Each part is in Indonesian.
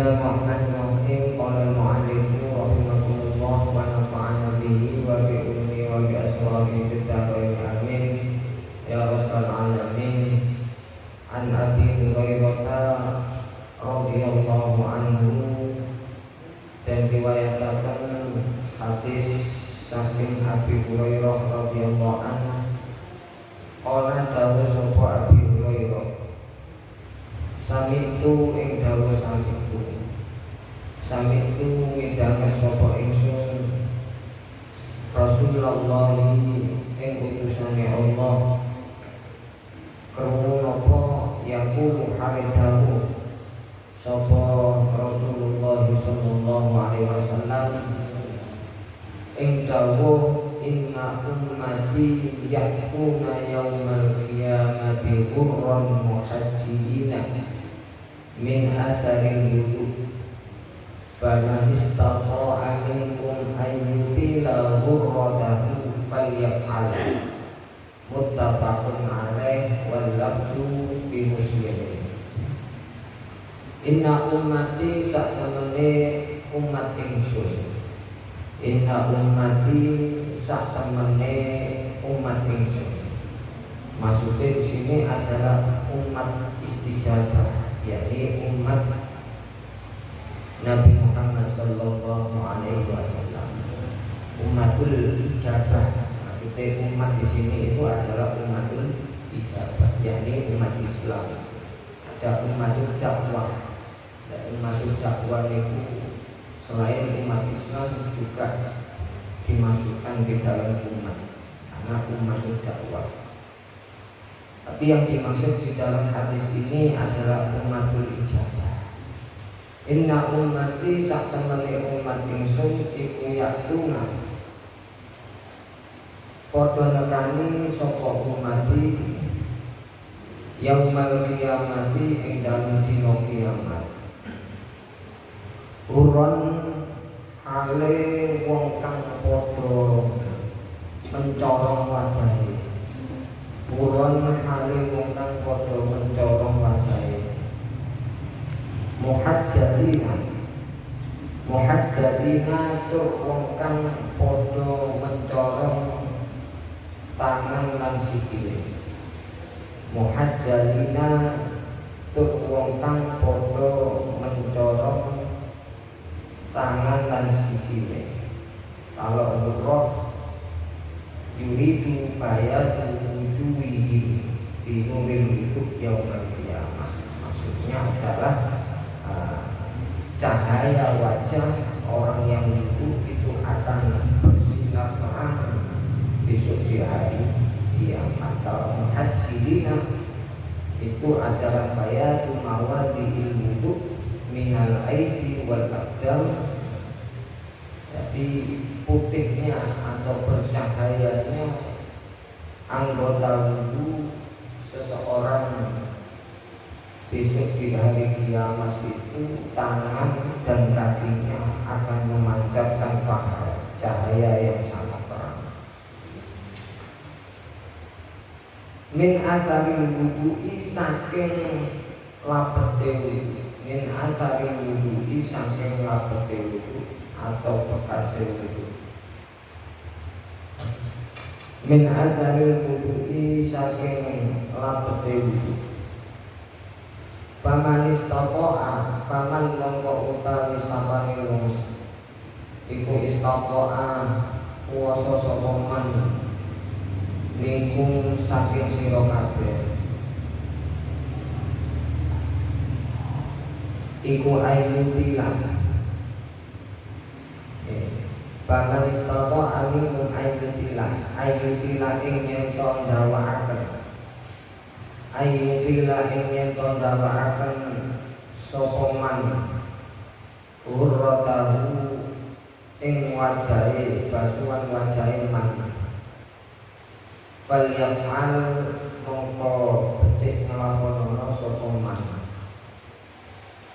Bismillahirrahmanirrahim. Qala al-mu'allif rahimahullah wa nafa'ana bihi wa bi ulumi wa bi asrahi fid dharain amin ya rabbal alamin. An Abi Hurairah radhiyallahu anhu, dan riwayatkan hadis saking Abi Hurairah radhiyallahu anhu. Qala dawuh sapa Abi Hurairah, sami'tu ing dawuh sami'tu midhangan sapa ingsun Rasulullah ing utusane Allah, krungu napa yaqulu hamidahu sapa Rasulullah sallallahu alaihi wasallam ing dawuh inna ummati yakuna yaumal qiyamati hurran muhajjilina min atharil wudu faman istata'a minkum ayyutila hurratahu falyaf'al. Muttafaqun alaih wal lafzu bi Muslim. Inna ummati saktemene umat ingsun, inna ummati saktemene umat ingsun. Maksudnya di sini adalah umat istijabah, yakni umat Nabi Muhammad sallallahu alaihi wasallam. Umatul ijabah, maksudnya umat di sini itu adalah umatul ijabah, yakni umat Islam. Ada umatul dakwah, dan umatul dakwah itu selain umat Islam juga dimasukkan di dalam umat, karena umatul dakwah. Tapi yang dimaksud di dalam hadis ini adalah umatul ijabah. Inna ummati saktemene umat ingsun iku yaktuna padha nekani sapa umati yaumal qiyamati ing dalem dina kiamat. Huron hale wong kang padha mencorong wajahe. Huron hale wong kang padha mencorong wajahe. Muhajjalina tur wong kang padha mencorong tangan lan sikile. Muhajjalina tur wong kang padha mencorong tangan lan sikile. Kalau roh yuridu bayatu wujuhihi di nuril hidup yaumil qiyamah, maksudnya adalah cahaya wajah orang yang itu akan bersinar terang besok di hari kiamat. Kalau muhajjilina itu adalah bayatu mawadihil wudu minal aidi wal aqdam, jadi putihnya atau bercahayanya anggota wudu seseorang besok di hari kiamat itu tangan dan kakinya akan memancarkan cahaya yang sangat terang. Min atharil wudu'i saking lapete wudu, min atharil wudu'i saking lapete wudu atau bekas wudu. Min atharil wudu'i saking lapete wudu. Paman istata'a, paman mongko utawi sapane wong iku istata'a kuwasa sapa man minkum saking sira kabeh iku ayyutilah. Paman istata'a minkum ayyutilah ing yen to ndawakaken, ayyubila ingin tondawaakan sopoman hurratahu ing wajahe basuhan wajahe man. Falyaf'al mongko becik nglakonono sopoman.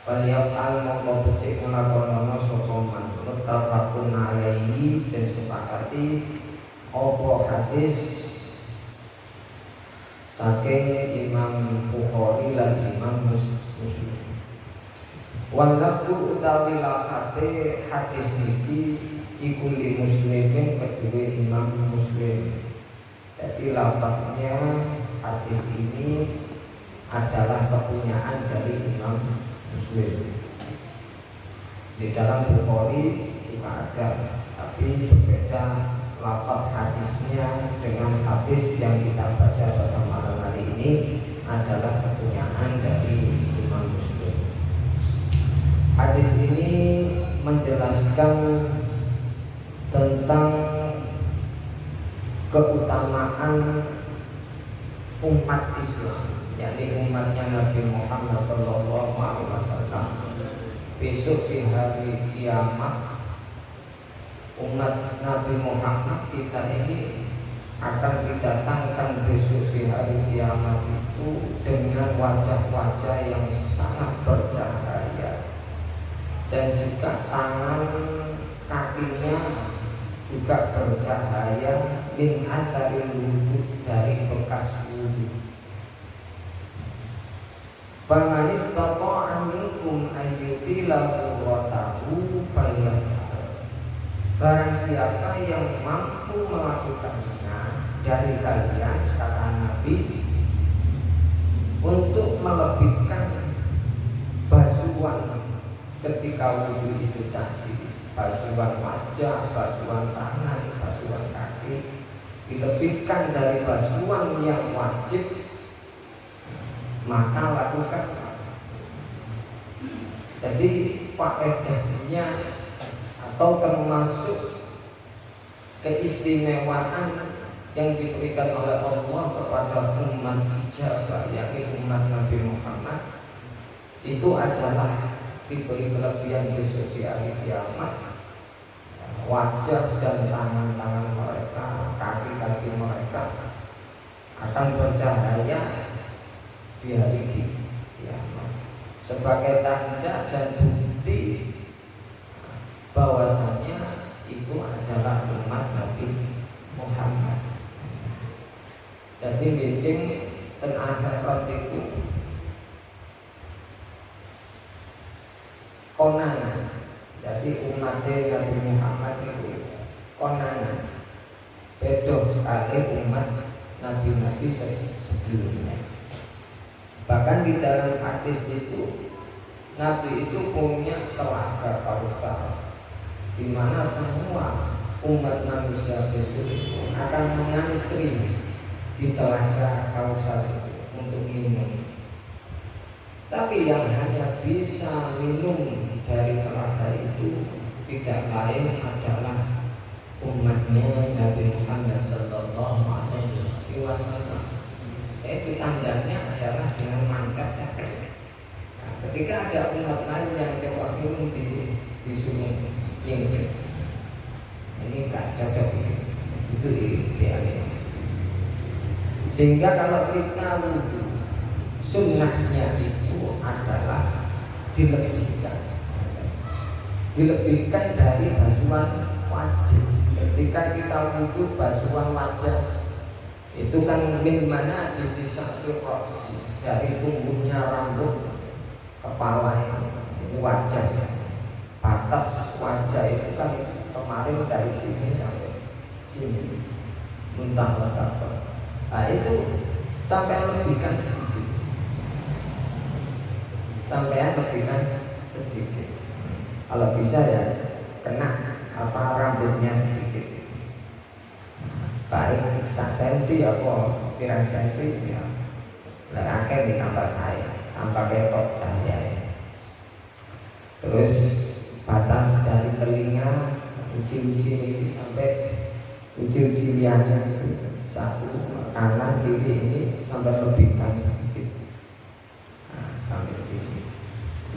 Falyaf'al mongko becik nglakonono sopoman. Muttafaqun alaihi, dan sepakati opo hadis saking Imam Bukhari lan Imam Muslim. Walafdu utawi lafate hadis niki iku li muslimin kedua Imam Muslim. Jadi lafaznya hadis ini adalah kepunyaan dari Imam Muslim. Di dalam Bukhari juga ada, tapi berbeda lafaz hadisnya dengan hadis yang kita baca pada malam hari ini adalah kepunyaan dari Imam Muslim. Hadis ini menjelaskan tentang keutamaan umat Islam, yakni umatnya Nabi Muhammad SAW. Besok di hari kiamat, umat Nabi Muhammad kita ini akan didatangkan besok di hari kiamat itu dengan wajah-wajah yang sangat bercahaya, dan juga tangan kakinya juga bercahaya min asaril wudhu, dari bekas wudhu. Bamanis toko aminkum ayyutila urwatahu falyaf'al. Barang siapa yang mampu melakukannya dari kalian, kata Nabi, untuk melebihkan basuhan ketika wudhu itu tadi, basuhan wajah, basuhan tangan, basuhan kaki, dilebihkan dari basuhan yang wajib, maka lakukan. Jadi faedahnya atau termasuk keistimewaan yang diberikan oleh Allah kepada umat ijabah, yakni umat Nabi Muhammad, itu adalah diberi kelebihan besok di hari kiamat. Wajah dan tangan-tangan mereka, kaki-kaki mereka akan bercahaya di hari kiamat sebagai tanda dan bukti bahwasanya itu adalah umat Nabi Muhammad. Jadi meeting dan akhirat itu konangan. Jadi umat Nabi Muhammad itu konangan, beda kali umat Nabi-Nabi sebelumnya. Bahkan di dalam hadis itu Nabi itu punya telaga Kautsar, di mana semua umat manusia besok itu akan mengantri di telaga Kautsar itu untuk minum. Tapi yang hanya bisa minum dari telaga itu tidak lain adalah umatnya Nabi Muhammad Sallallahu Alaihi Wasallam. Itu tandanya adalah dengan mangkatnya. Nah, ketika ada umat lain yang coba minum di sungai ini nggak cocok, itu idealnya. Sehingga kalau kita wudhu, sunnahnya itu adalah dilebihkan dari basuhan wajib. Ketika kita wudhu basuhan wajah itu kan min mana di satu roksi, dari tumbuhnya rambut kepala ini wajah, batas wajah itu kan kemarin dari sini sampai sini muntah-muntah. Nah itu sampai lebihkan sedikit, sampai lebihkan sedikit. Kalau bisa ya kena rambutnya sedikit. Paling sak senti apa pirang senti ya. Lah akeh ditambah saya, tambah ketok cahaya. Terus batas dari telinga uji-uji ini sampai uji-uji liannya satu kanan kiri ini sampai lebihkan sedikit. Nah, sampai sini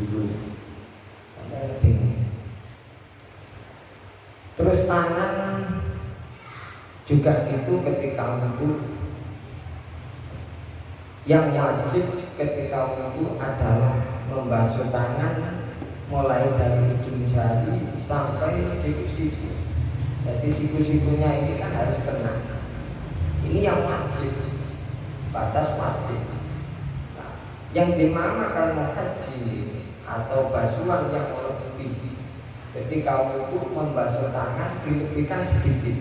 dulu sampai lebih. Terus tangan juga itu ketika wudhu, yang wajib ketika wudhu adalah membasuh tangan mulai dari ujung jari sampai siku-siku. Jadi siku-sikunya ini kan harus kena. Ini yang wajib, batas wajib. Nah, yang dimana kalau haji atau basuhan yang melebihi. Jadi kaum itu membasuh tangan dilebihkan sedikit.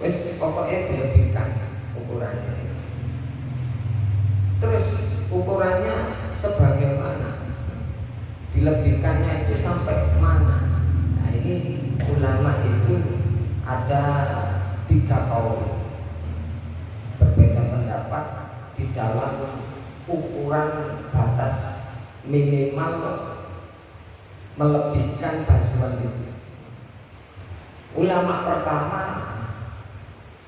Wes pokoknya dilebihkan ukurannya. Terus ukurannya sebagaimana, dilebihkannya itu sampai mana? Nah ini ulama itu ada 3 kaul, berbeda pendapat di dalam ukuran batas minimal melebihkan basuhan itu. Ulama pertama,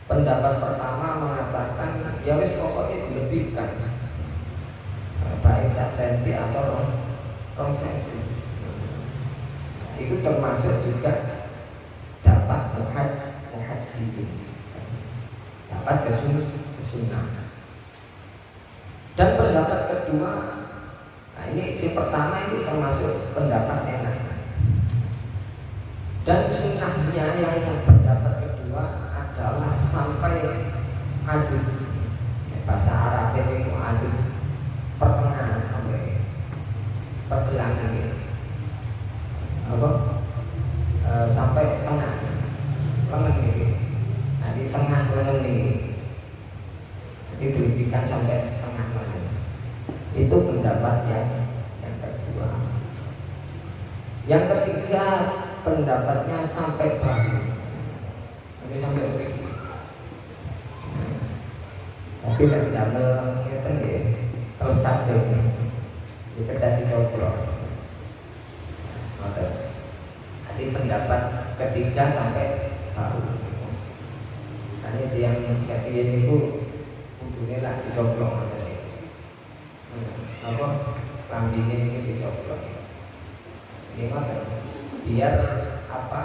pendapat pertama mengatakan ya wis pokoknya dilebihkan, baik 1 senti atau 2 senti. Itu termasuk juga dapat muhajjidin, dapat kesunahan. Dan pendapat kedua, nah ini si pertama ini termasuk pendapat enak. Dan sunnahnya yang pendapat kedua adalah sampai adud, bahasa Arab itu adud, pertengahan sampai pergelangan ini, sampai tengah lengan ini. Nah di tengah lengan ini dilebihkan sampai tengah lengan. Itu pendapat yang kedua. Yang ketiga pendapatnya sampai bahu, sampai begini. Tapi tidak menghitung ya, terus kasih itu tadi coplok. Jadi pendapat ketiga sampai bahu. Ini yang ketiga itu ujungnya lah dicoplok. Apa lambingnya ini dicoplok. Ini maka biar apa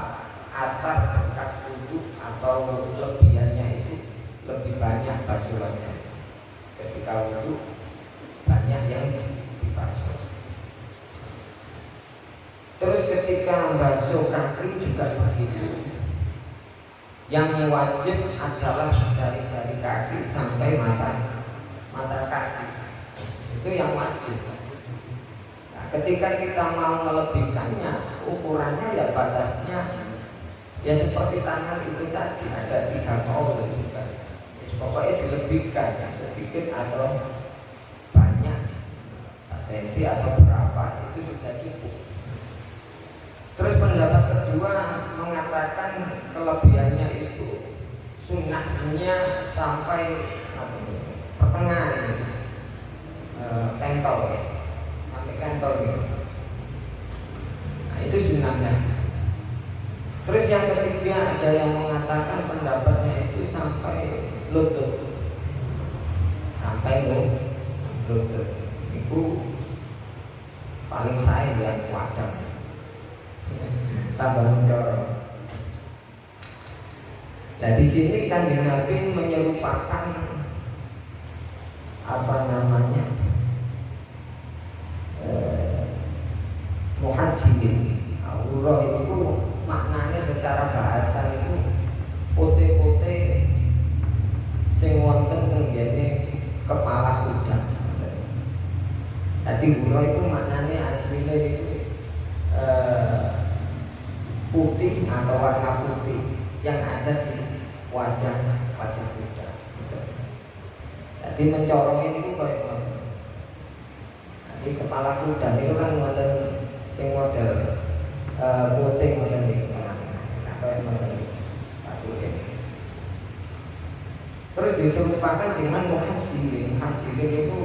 atar bekas wudhu atau lebihannya itu lebih banyak basuhannya. Ketika wudhu banyak yang dibasuh. Terus ketika basuh kaki juga begitu. Yang wajib adalah dari jari kaki sampai mata kaki. Itu yang wajib. Nah, ketika kita mau melebihkannya, ukurannya ya batasnya ya seperti tangan itu tadi ada 3 kaul juga. Pokoknya dilebihkan yang sedikit atau banyak, 1 senti atau berapa itu sudah cukup. Terus pendapat kedua mengatakan kelebihannya itu sunnahnya sampai pertengahan kentol ya, sampai kentol ya. Nah itu sunnahnya. Terus yang ketiga ada yang mengatakan pendapatnya itu sampai lutut, sampai lutut. Itu paling saya yang wadah. Tambah mencorong. Nah di sini Kanjeng Nabi menyerupakan apa namanya muhajjidin. Umroh itu maknanya secara bahasa itu putih-putih sing wonten tenggene kepala kuda. Jadi umroh itu maknanya aslinya itu putih atau warna putih yang ada di wajah kuda. Jadi mencorong ini kayak apa? Jadi kepala kuda itu kan model sing model putih model di tengah, kayak model putih. Terus diserupakan dengan muhajjilin. Muhajjilin itu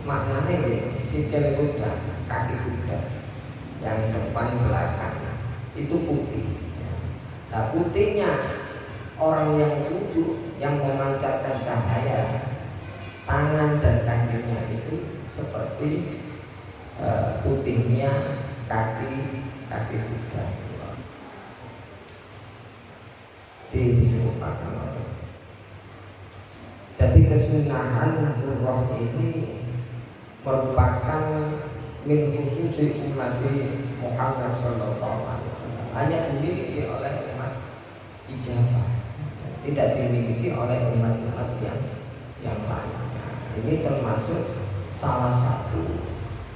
maknanya ya sikil kuda, kaki kuda, yang depan belakang itu putih. Nah putihnya orang yang wudhu yang memancarkan cahaya tangan dan kakinya itu seperti putihnya kaki kuda. Diserupakan. Jadi kesunahan umroh ini merupakan min khususi umat Muhammad sallallahu alaihi wasallam, hanya dimiliki oleh umat ijabah, tidak dimiliki oleh umat yang lainnya. Ini termasuk salah satu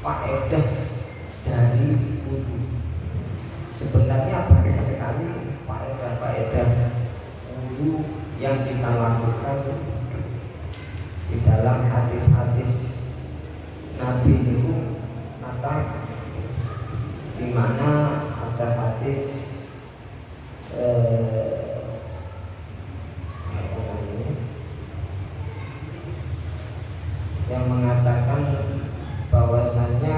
faedah dari wudu. Sebenarnya banyak sekali faedah-faedah wudu yang kita lakukan di dalam hadis-hadis Nabi itu. Maka di mana ada hadis yang mengatakan bahwasanya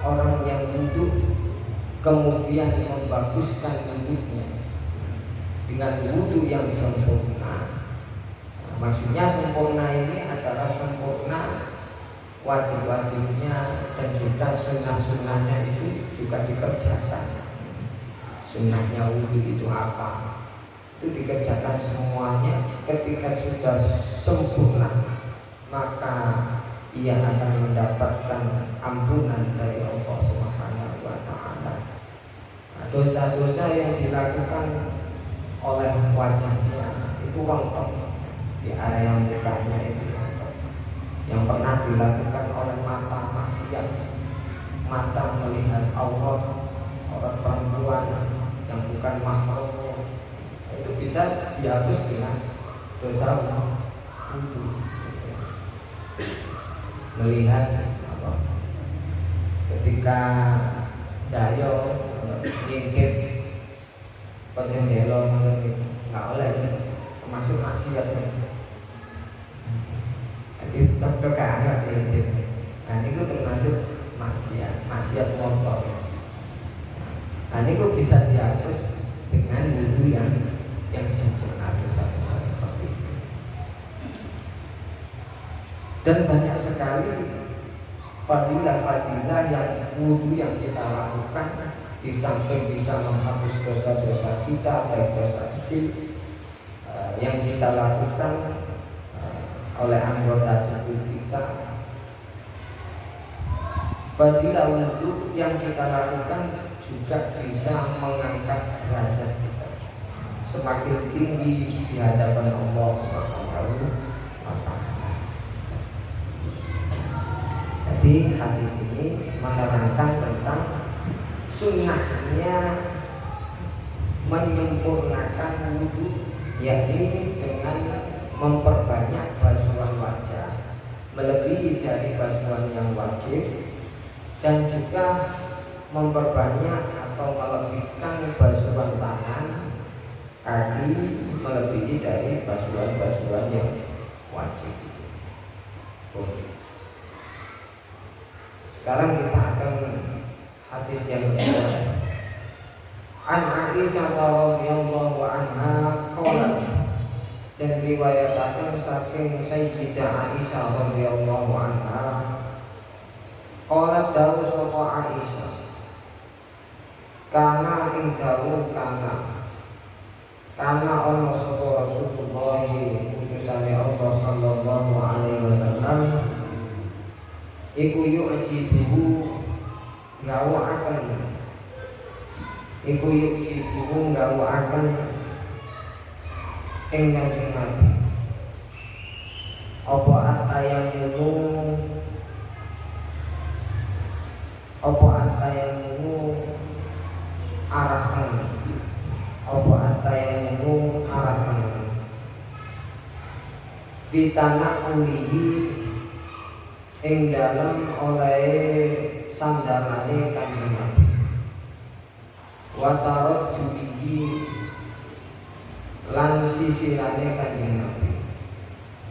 orang yang wudu kemudian membaguskan wudhunya dengan wudhu yang sempurna. Maksudnya sempurna ini adalah sempurna wajib-wajibnya dan juga sunnah-sunnahnya itu juga dikerjakan. Sunnahnya wudhu itu apa? Itu dikerjakan semuanya. Ketika sudah sempurna, maka ia akan mendapatkan ampunan dari Allah Subhanahu wa Ta'ala. Dosa-dosa yang dilakukan oleh wajahnya itu rontok di area mukanya itu rontok. Yang pernah dilakukan oleh mata maksiat, mata melihat Allah, orang perempuan yang bukan mahram, itu bisa dihapus dengan dosa wudu. Melihat apa? Ketika dayo ngintip penjendela nggak oleh, termasuk maksiat. Jadi tetap kekangan ngintip. Nah ini termasuk maksiat motor. Nah ini bisa dihapus dengan wudhu yang sempurna, dosa-dosa seperti itu. Dan banyak sekali fadilah-fadilah yang wudhu yang kita lakukan, di samping bisa menghapus dosa-dosa kita, baik dosa kecil yang kita lakukan oleh anggota tubuh kita. Fadilah wudhu yang kita lakukan juga bisa mengangkat derajat kita semakin tinggi di hadapan Allah Subhanahu wa Ta'ala. Jadi hadis ini menerangkan tentang sunnahnya menyempurnakan wudhu, yakni dengan memperbanyak basuhan wajah melebihi dari basuhan yang wajib, dan juga memperbanyak atau melebihkan basuhan tangan, kaki melebihi dari basuhan-basuhan yang wajib. Sekarang kita akan hadis yang kedua. An Aisyah radhiyallahu anha qalat, dan riwayatkan saking Sayyidah Aisyah radhiyallahu anha qalat dawu sapa Aisyah, kana ing dawu kana ono sapa Rasulullah utusane Allah sallallahu alaihi wasallam iku yu'jibuhu ngawakaken ing Kanjeng Nabi apa atayamunu arahan bitana ulihi ing dalam oleh sandalane Kanjeng Nabi wa tarot jubihi lan sisirane Kanjeng Nabi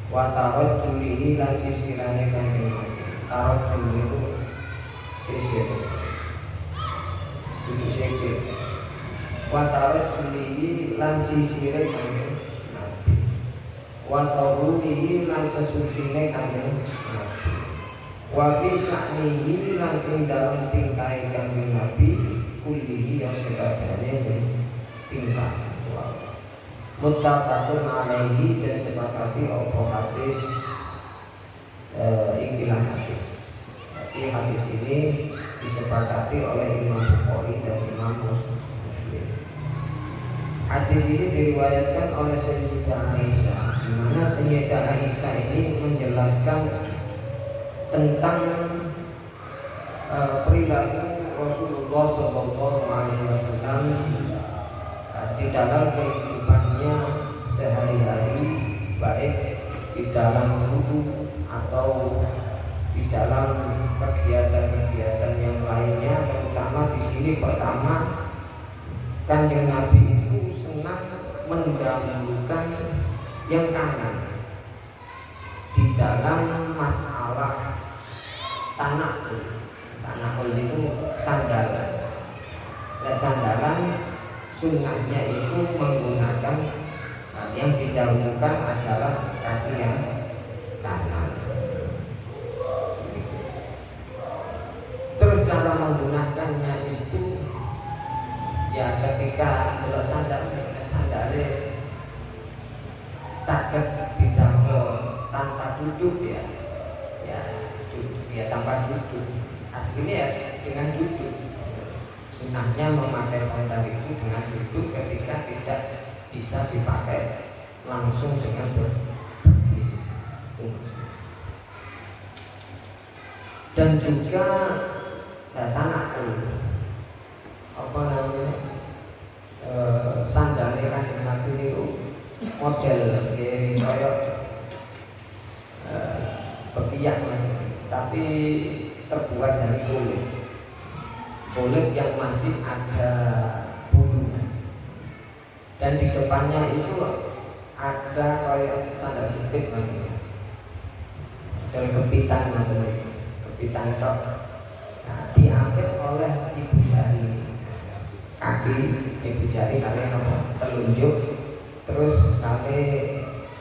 wa tarot jubihi lan sisirane Kanjeng Nabi. Tarot jubihi itu sisir itu sikit. Wa tarot jubihi lan sisire Kanjeng Nabi wa tarubihi lan sesutine Kanjeng Nabi wa fi sya'nihi lan ing dalem tingkahe Kanjeng Nabi kullihi yang sekadane tingkah muttafaqun alaihi, dan sepakati apa hadis ikilah hadis. Jadi hadis ini disepakati oleh Imam Bukhari dan Imam Muslim. Hadis ini diriwayatkan oleh Sayyidah Aisyah, di mana Sayyidah Aisyah ini menjelaskan tentang perilaku Rasulullah Shallallahu Alaihi Wasallam di dalam kehidupannya sehari-hari, baik di dalam wudu atau di dalam kegiatan-kegiatan yang lainnya. Terutama di sini pertama, Kanjeng Nabi itu senang mendahulukan yang kanan di dalam masalah tanakul. Tanakul itu sandalan. Sandalan sunnahnya itu menggunakan yang didahulukan adalah kaki yang kanan. Terus cara menggunakannya itu ya ketika kalau sandalnya sakit didamel tanpa duduk ya tanpa duduk. Aslinya ya dengan duduk. Sunnahnya memakai sandal itu dengan duduk ketika tidak bisa dipakai langsung dengan berdiri. Dan juga tanakul, apa namanya, sandalnya Kanjeng Nabi itu model kayak pepiak, tapi terbuat dari kulit yang masih ada bulu, dan di depannya itu ada kayak sandal jepit dan kepitan kepitan tok. Nah, diambil oleh ibu jari, kaki ibu jari kalian telunjuk, terus kali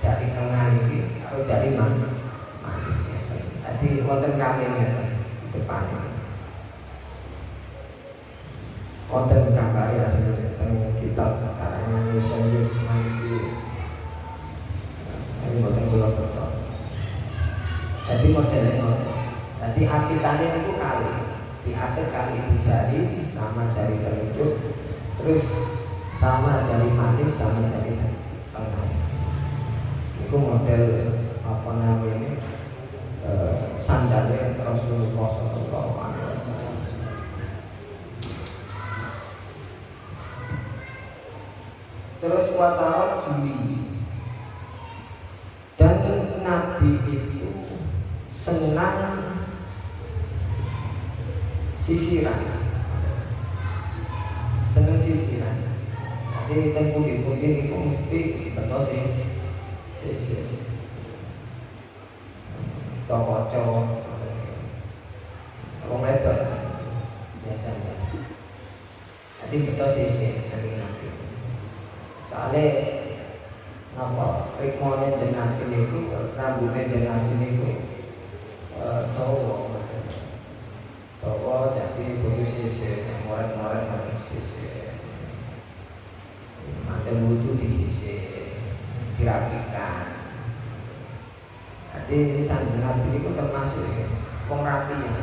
jari tengah ini atau jari manis. Jadi wonten kalian di depannya. Wonten gambar ya tentang kitab karangan Indonesia nanti. Ini wonten kula foto. Jadi modelnya jadi api tali itu kali, diatur kali itu jari sama jari telunjuk, terus sama jari manis sama jari tengah. Itu model apa namanya sandalnya Rasulullah SAW. Terus watawat Juli, dan Nabi itu senang sisiran, senang sisiran. Jadi tempundi-pundi itu mesti betul sisir, toko-toko, apa wedok biasanya. Jadi betul sisir dari Nabi. Soalnya apa rikmone dengan ini itu rambutnya dengan ini itu tawa jadi butuh sisir, moret-moret butuh sisir, ada butuh di sisir, dirapikan. Jadi Kanjeng Nabi itu termasuk pemrapi ya.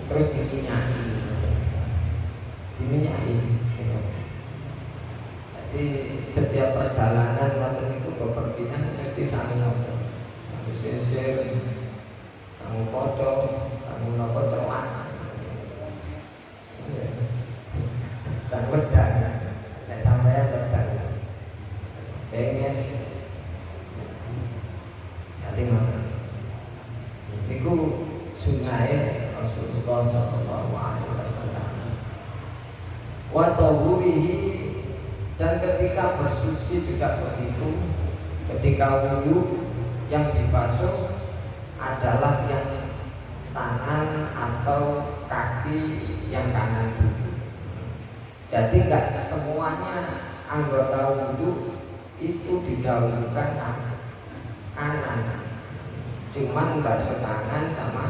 Terus diminyaki. Jadi setiap perjalanan waktu itu bepergian mesti saling ngobrol, sisir, sang pocong, sang nopo celak, sang wedang, dan sampai wedang, pengen nanti mana? Iku sunai Rasulullah Sallallahu Alaihi Wasallam. Wa tawurihi, dan ketika bersuci juga begitu. Ketika wudu yang dibasuh adalah yang tangan atau kaki yang kanan dulu. Jadi enggak semuanya anggota wudu itu didahulukan kanan. Cuman basuh tangan sama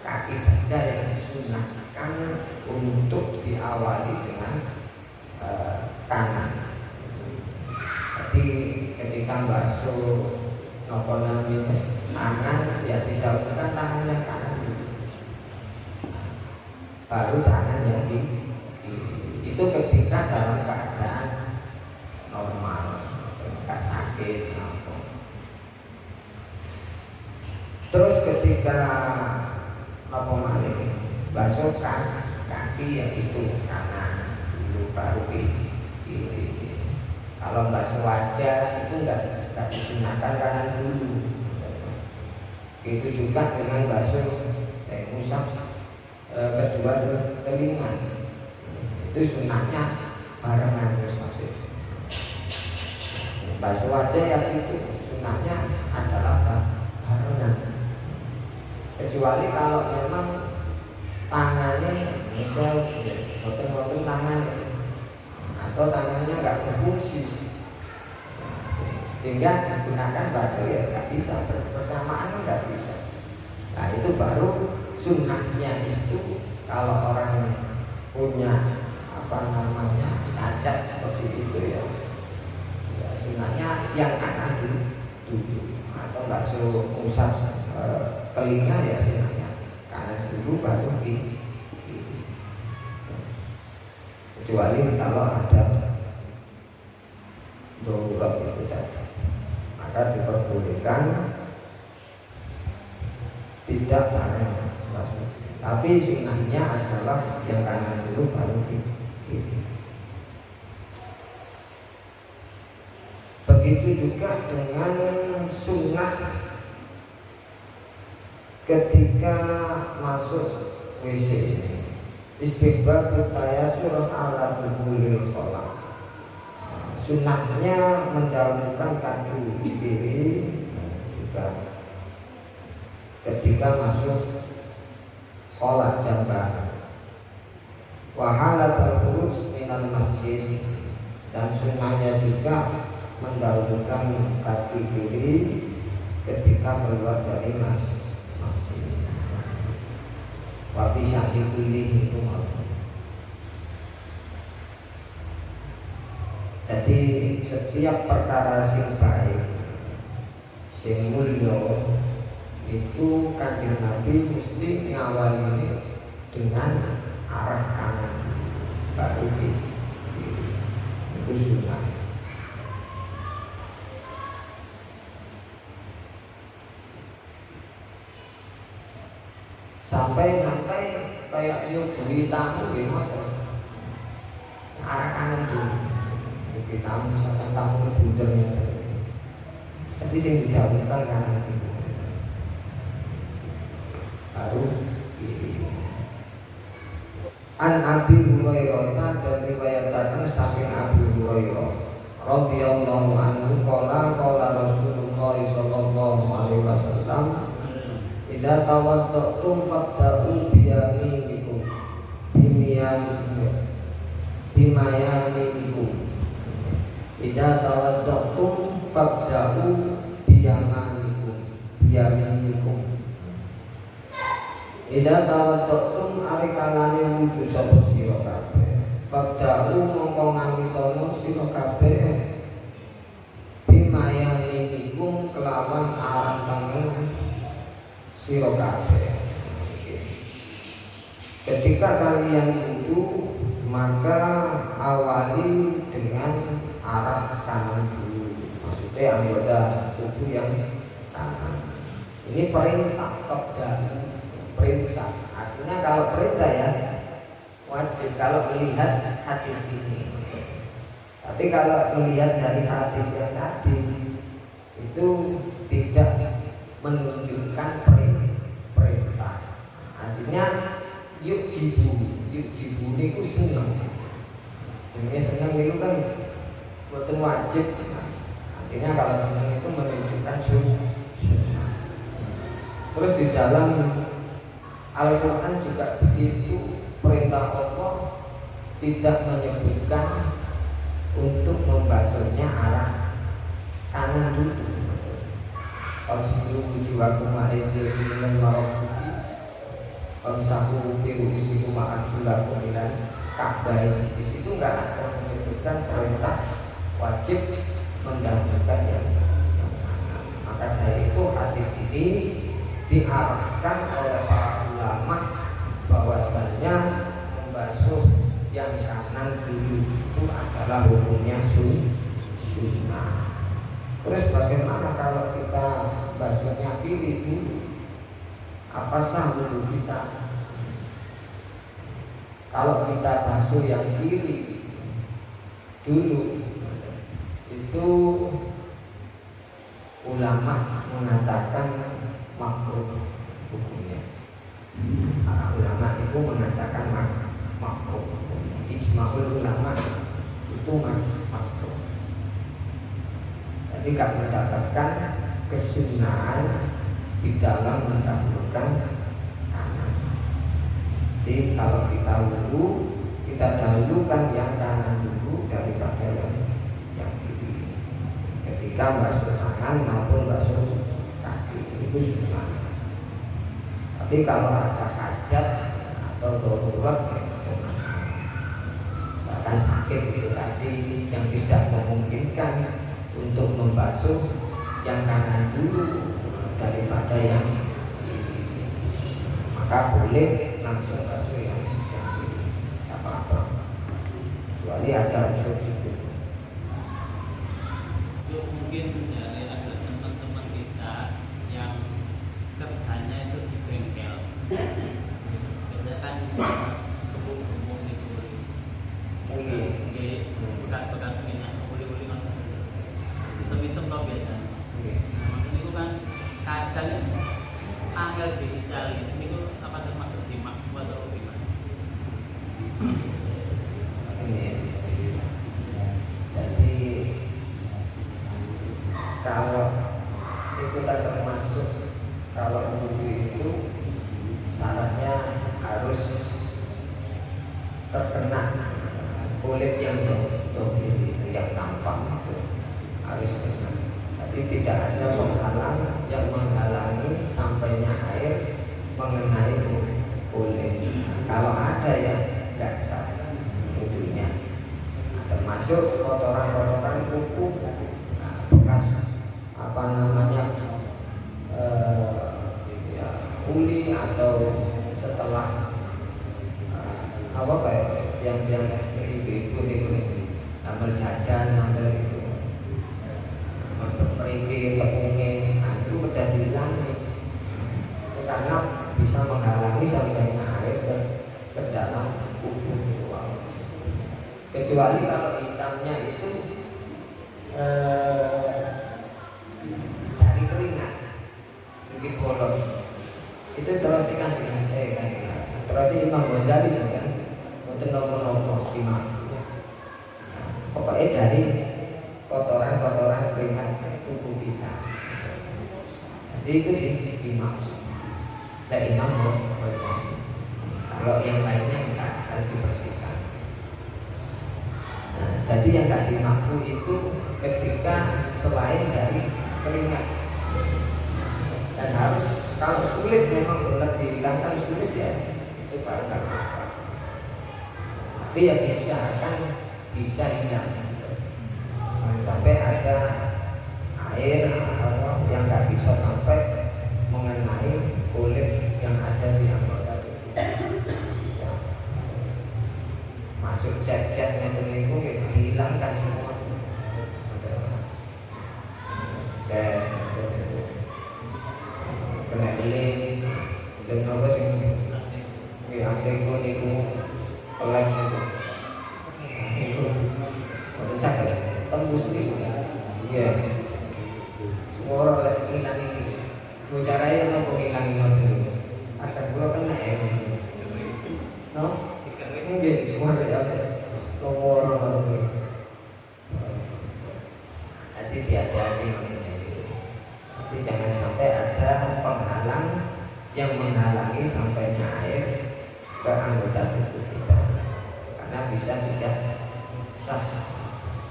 kaki saja yang disunahkan untuk diawali dengan kanan. Jadi ketika basuh nopo namanya tangan ya didahulukan tangan yang kanan dulu, baru tangan yang kiri. Itu ketika dalam keadaan normal, nggak sakit. Terus ketika apa malih basuh kaki ya itu kanan dulu baru kiri. Kalau basuh wajah itu enggak disunahkan kanan dulu. Itu juga dengan basuh musaf kedua telinga. Itu sunahnya barengan musaf. Basuh wajah yang itu sunahnya adalah barengan. Kecuali kalau memang tangannya misal potong tangannya atau tangannya nggak berfungsi sehingga digunakan basuh ya nggak bisa, bersamaan nggak bisa. Nah itu baru sunnahnya itu kalau orang punya apa namanya cacat seperti itu ya sunnahnya yang kanan dulu atau basuh usap telinga ya sunahnya kanan dulu baru kiri. Kecuali kalau ada darurat itu tadi, maka diperbolehkan tidak bareng. Tapi sunahnya adalah yang kanan dulu baru kiri. Begitu juga dengan sunnah ketika masuk WC, istihbab tayasur ala dukhulil khala. Sunnahnya mendahulukan kaki kiri juga ketika masuk khala jamban. Wa halatul khuruj minal masjid, dan sunnahnya juga mendahulukan kaki kiri ketika keluar dari masjid. Wafi syahdi pilih itu mau. Jadi setiap perkara sing baik, sing mulya itu Kanjeng Nabi mesti ngawali dengan arah kanan baru kiri. Itu sunnah. Sampai kayak yuk beri tamu gimana arah kanan dulu beri tamu misalkan tamu lebih jadi yang dijauhkan kanan dulu baru kiri. An Abi Hurairah, dan riwayatkan saking Abi Hurairah radhiyallahu anhu qala Rasulullah sallallahu alaihi wasallam idza tawaddatum fabda'u biyaminikum bimayaminikum. Idza tawaddatum fabda'u biyaminikum. Idza tawaddatum arikalane wudu sapa sira kabeh. Fabda'u mongko ngawitana sira kabeh bimayaminikum kelawan arah tengen sira kabeh. Ketika kalian wudu maka awali dengan arah kanan dulu. Maksudnya anggota tubuh yang kanan. Ini perintah dan perintah. Artinya kalau perintah ya wajib kalau melihat hadis ini. Tapi kalau melihat dari hadis yang tadi itu tidak menunjukkan perintah. Aslinya yuk jibu ini ku seneng. Jenenge seneng itu kan bukan wajib. Artinya kalau seneng itu menunjukkan sunnah. Terus di dalam Al-Quran juga begitu, perintah Allah tidak menyebutkan untuk membasuhnya arah kanan dulu. Qasidu wujuhakum wa aydiyakum ilal marafiqi Qamsahu biru isikum wa arjulakum ilal ka'bayn. Di situ enggak ada menyebutkan perintah wajib mendahulukan yang kanan. Maka dari itu hadis ini diarahkan oleh para ulama bahwasanya membasuh yang kanan dulu itu adalah hukumnya sunnah. Terus bagaimana kalau kita basuhnya kiri dulu? apa sah wudhu kita? Kalau kita basuh yang kiri dulu, itu ulama mengatakan makruh hukumnya. Para ulama itu mengatakan makruh. Ijma'ul ulama itu makruh. Jadi kami mendapatkan kesunahan di dalam mendahulukan kanan. Jadi kalau kita wudhu, kita dahulukan yang kanan dulu daripada yang kiri. Ketika basuh tangan maupun basuh kaki itu sunnah. Tapi kalau ada hajat atau darurat, misalkan sakit itu tadi yang tidak memungkinkan untuk membasuh yang kanan dulu daripada yang kiri, maka boleh langsung basuh yang kiri, apa-apa, kecuali ada unsur itu. Mungkin dari ada teman-teman kita yang kerjanya itu di bengkel, biasanya kan kebun-kebun itu, bekas-bekas minyak, uli-uli macam itu, hitam-hitam tau biasanya. Ini kan kadang angel dicari, ini apa termasuk di makruh atau gimana? Jadi kalau itu kan termasuk, kalau wudhu itu syaratnya harus terkena kulit yang dohir itu, yang tampak itu harus kena. Tapi tidak ada penghalang yang menghalangi sampainya air mengenai kulit. Kalau ada ya nggak sah wudhunya. Termasuk kotoran-kotoran kuku, bekas apa namanya uli atau setelah apa kayak yang ekstrim itu ambil jajan, ambil itu perigi, tepungin, itu udah dihilangi karena bisa menghalangi sampainya air ke dalam kuku itu. Kecuali kalau hitamnya itu dari keringat, mungkin bolong. Itu terus kan terus Imam Ghazali kan, untuk nopo-nopo imam. Pokoknya dari kotoran-kotoran keringat tubuh kita. Jadi itu dimaksud. Dan Imam Ghazali. Kalau yang lainnya enggak, harus dibersihkan. Nah, jadi yang enggak dimakruh itu ketika selain dari keringat. Dan harus, kalau sulit memang benar dihilangkan sulit ya, itu baru enggak apa-apa. Tapi yang diusahakan bisa hilang. Sampai ada air atau yang nggak bisa sampai mengenai kulit yang ada di anggota tubuh. Ya. Masuk cat-catnya itu dihilangkan semua. Dan kena beli dan apa sih ini antiku niku pelek itu masih cakap tembus nih ya. Semua orang lagi hilang ini caranya mau menghilangin itu akan pulau kena ya no mungkin cuma ada nomor nanti dihati-hati. Jadi jangan sampai ada penghalang yang menghalangi sampainya air ke anggota tubuh kita, karena bisa tidak sah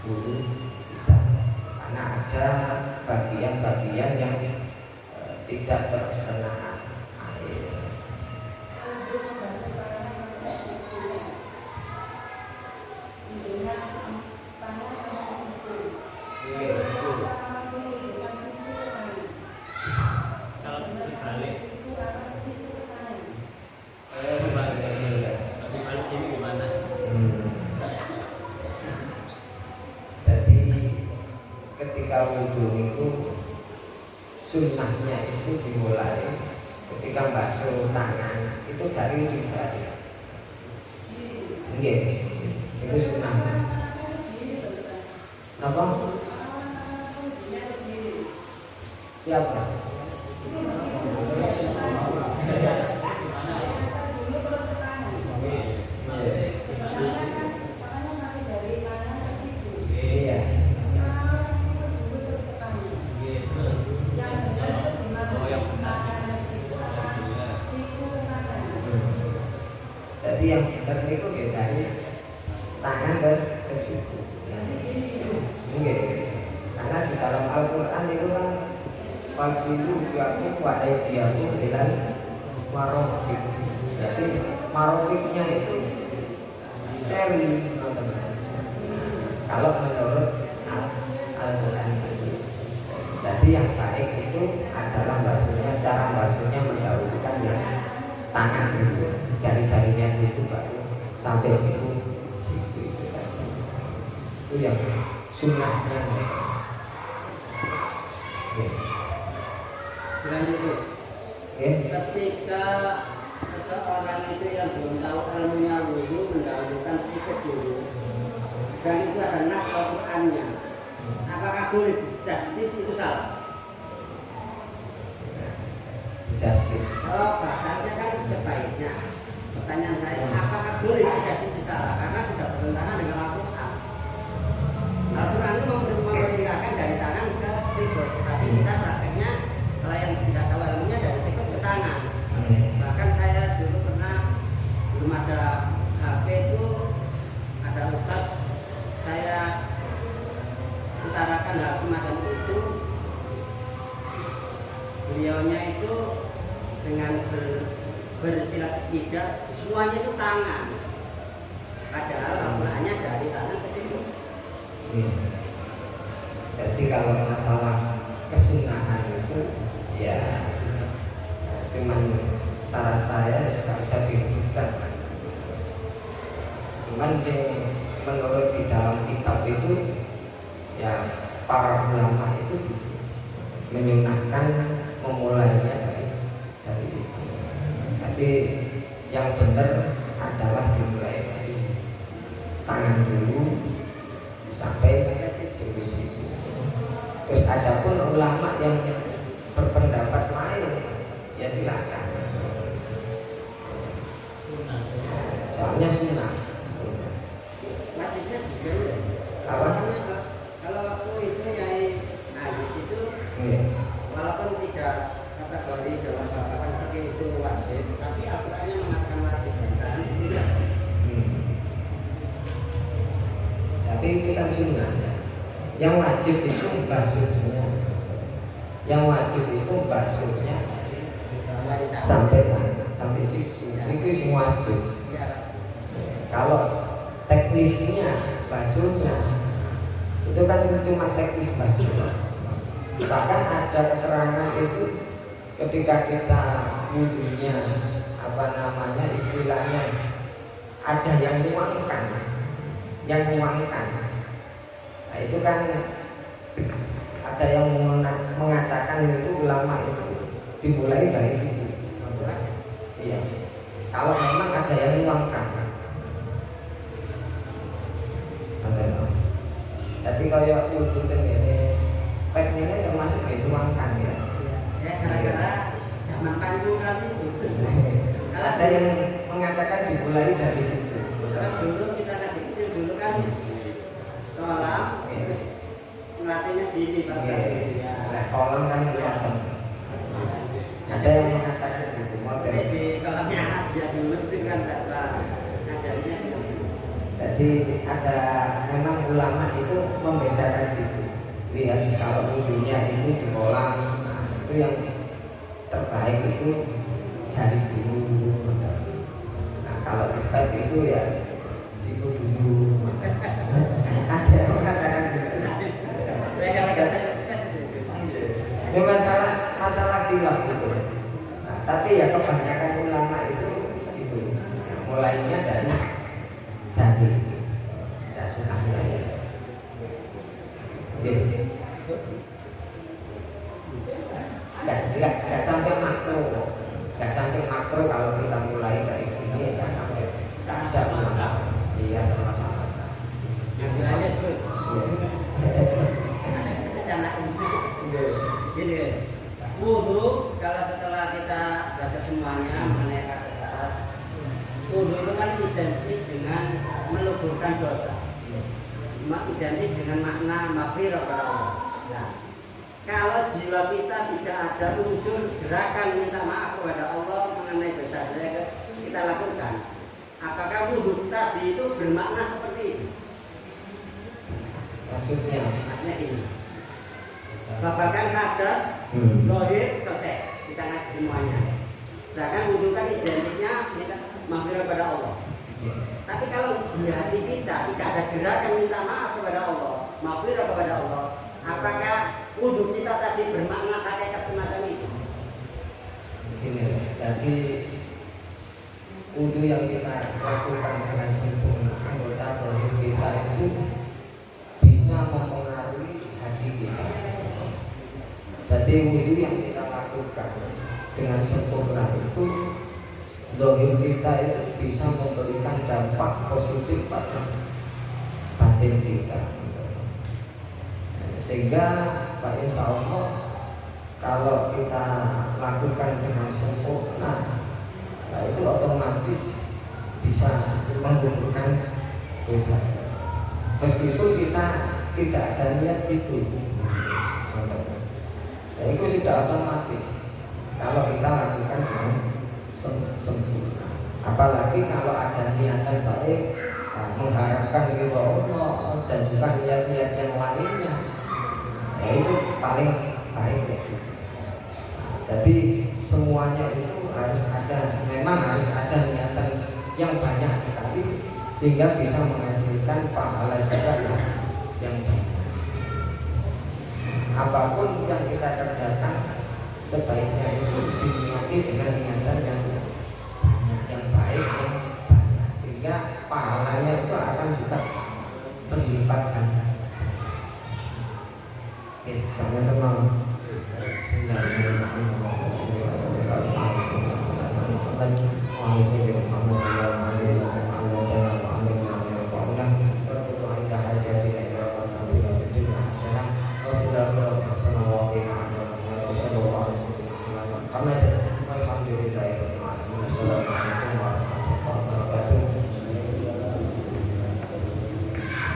wudhu kita, karena ada bagian-bagian yang tidak terkena air. Kalau dibalik ini gimana? Jadi ketika wudhu itu sunnahnya itu dimulai ketika basuh tangan itu dari ujung jari. Nggih, itu sunnah. Napa? Siapa? Iya. Jadi yang benar itu bedanya tangan ke siku. Enggak. Karena di dalam Al-Quran itu kan falsilu yaku wa aidiyaku ilal marofik. Jadi marofiknya itu dari kalau menurut Al-Quran. Jadi yang baik itu adalah basuhnya, cara basuhnya mendahulukan yang tangan dulu, jari-jarinya itu baru sampai situ itu yang sunnahnya. Selanjutnya, ketika seseorang itu yang belum tahu ilmunya wudhu mendahulukan sikap dulu, dan itu ada nas Al-Qur'annya, apakah boleh justice itu salah? Justice. Kalau bahasanya kan sebaiknya, pertanyaan saya, apakah boleh justice itu salah? Karena sudah bertentangan dengan Al-Qur'an. Al-Quran itu memerintahkan dari tangan ke sikut, tapi kita prakteknya kalau yang tidak tahu ilmunya dari sikut ke tangan. Bahkan saya dulu pernah belum ada HP itu ada ustaz saya utarakan hal semacam itu, beliaunya itu dengan bersilat tidak semuanya itu tangan, padahal Al-Qurannya dari tangan ke sikut. Jadi kalau masalah kesunahan itu ya cuman saran saya tidak usah diributkan. Cuman menurut di dalam kitab itu ya para ulama itu menyunahkan memulainya dari itu. Jadi yang benar adalah dimulai dari tangan dulu sampai siku-siku. Terus ada pun ulama yang berpendapat lain, ya silakan. Soalnya sunnah. Maksudnya juga Apa? kalau waktu itu Yai Najis itu walaupun tidak kategori dalam bahasan fikih itu wajib, tapi Al-Qur'annya mengatakan wajib dan tidak. Tapi itu kan sunnah. Yang wajib itu basuhnya. Yang wajib itu basuhnya sampai siku. Itu semua wajib. Kalau teknisnya basuhnya itu kan cuma teknis basuh. Bahkan ada keterangan itu ketika kita wudhunya apa namanya istilahnya ada yang nuangkan. Nah itu kan ada yang mengatakan itu ulama itu dimulai dari situ. Iya. Kalau memang ada yang nuangkan. Jadi kalau wudhu ini tekniknya termasuk dituangkan ya. Ya gara-gara zaman panjuran itu. Ada yang mengatakan dimulai dari situ. Kalau dulu kita ngaji kecil dulu kan kolam, melatihnya dini Nah, kolam kan kelihatan. Ada yang mengatakan begitu model. Jadi kolamnya anak dia dulu itu kan cara ngajarnya. Jadi ada memang ulama itu membedakan itu. Lihat kalau wudhunya ini di kolam, nah, itu yang terbaik itu jari dulu. Nah kalau debat itu ya siku dulu. Ada yang mengatakan gitu. Ini masalah khilaf gitu. Nah, tapi ya kebanyakan ulama itu nah, mulainya dari jari. Ya sunahnya ya. Nggak sampai makro. Gini, wudhu kalau setelah kita baca semuanya mengenai kata-kata, wudhu itu kan identik dengan meleburkan dosa, identik dengan makna maghfirah kepada Allah. Nah, kalau jiwa kita tidak ada unsur gerakan minta maaf kepada Allah mengenai dosa yang kita lakukan, apakah wudhu tadi itu bermakna seperti itu? Maksudnya ini, babakan hadas, lohir selesai, kita ngaji semuanya. Sedangkan wudhu kan identiknya minta maghfirah kepada Allah. Tapi kalau di hati kita tidak ada gerakan minta maaf kepada Allah, maghfirah kepada Allah, apakah wudhu kita tadi bermakna hakikat semacam itu? Begini, jadi wudhu yang kita lakukan dengan sempurna anggota tubuh kita itu bisa mempengaruhi hati kita. Jadi wudhu yang kita lakukan dengan sempurna itu zahir kita itu bisa memberikan dampak positif pada batin kita. Sehingga Pak Insya Allah kalau kita lakukan dengan sempurna, nah itu otomatis bisa menggugurkan dosa. Meskipun kita tidak ada niat itu, nah, itu sudah otomatis kalau kita lakukan dengan sempurna. Apalagi kalau ada niatan baik, nah, mengharapkan ridho Allah dan juga niat-niat yang lainnya, ya itu paling baik ya. Jadi semuanya itu harus ada, memang harus ada niatan yang banyak sekali sehingga bisa menghasilkan pahala juga yang banyak. Apapun yang kita kerjakan sebaiknya itu diniati dengan niatan yang baik, yang banyak, sehingga pahalanya itu akan juga berlipat ganda. Oke, sampai tenang. Alhamdulillah.